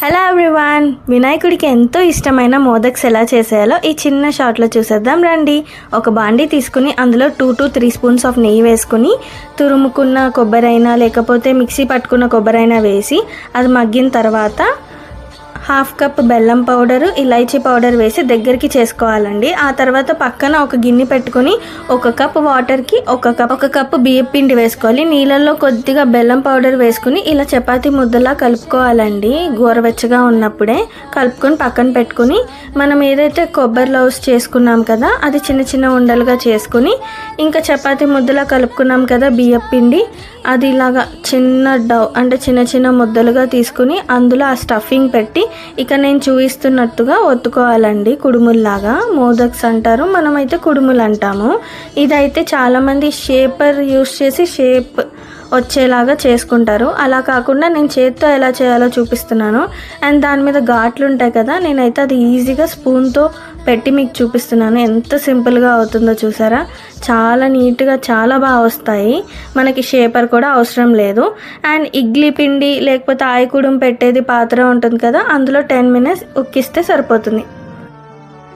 Hello everyone, వినాయకుడికి ఎంతో ఇష్టమైన మోదక్స్ ఎలా చేసేయాలో ఈ చిన్న షార్ట్లో చూసేద్దాం రండి. ఒక బాండీ తీసుకుని అందులో 2 to 3 స్పూన్స్ ఆఫ్ నెయ్యి వేసుకుని తురుముకున్న కొబ్బరి అయినా లేకపోతే మిక్సీ పట్టుకున్న కొబ్బరి అయినా వేసి అది మగ్గిన తర్వాత 1/2 కప్ బెల్లం పౌడరు, ఇలైచీ పౌడర్ వేసి దగ్గరికి చేసుకోవాలండి. ఆ తర్వాత పక్కన ఒక గిన్నె పెట్టుకొని 1 కప్ వాటర్కి 1 కప్ బియ్యం పిండి వేసుకోవాలి. నీళ్ళల్లో కొద్దిగా బెల్లం పౌడర్ వేసుకుని ఇలా చపాతీ ముద్దలా కలుపుకోవాలండి. గోరువెచ్చగా ఉన్నప్పుడే కలుపుకొని పక్కన పెట్టుకుని మనం ఏదైతే కొబ్బరి లౌస్ చేసుకున్నాం కదా అది చిన్న చిన్న ఉండలుగా చేసుకుని ఇంకా చపాతీ ముద్దలా కలుపుకున్నాం కదా బియ్యం పిండి, అది ఇలాగా చిన్న చిన్న చిన్న ముద్దలుగా తీసుకుని అందులో ఆ స్టఫింగ్ పెట్టి ఇక నేను చూపిస్తున్నట్టుగా ఒత్తుకోవాలండి. కుడుముల్లాగా మోదక్స్ అంటారు, మనమైతే కుడుములు అంటాము. ఇదైతే చాలామంది షేపర్ యూస్ చేసి షేప్ వచ్చేలాగా చేసుకుంటారు. అలా కాకుండా నేను చేత్తో ఎలా చేయాలో చూపిస్తున్నాను. అండ్ దాని మీద ఘాట్లు ఉంటాయి కదా, నేనైతే అది ఈజీగా స్పూన్తో పెట్టి మీకు చూపిస్తున్నాను. ఎంత సింపుల్గా అవుతుందో చూసారా, చాలా నీట్గా చాలా బాగా వస్తాయి. మనకి షేపర్ కూడా అవసరం లేదు. అండ్ ఇడ్లీ పిండి లేకపోతే ఆయకుడుం పెట్టేది పాత్ర ఉంటుంది కదా, అందులో 10 minutes ఉక్కిస్తే సరిపోతుంది.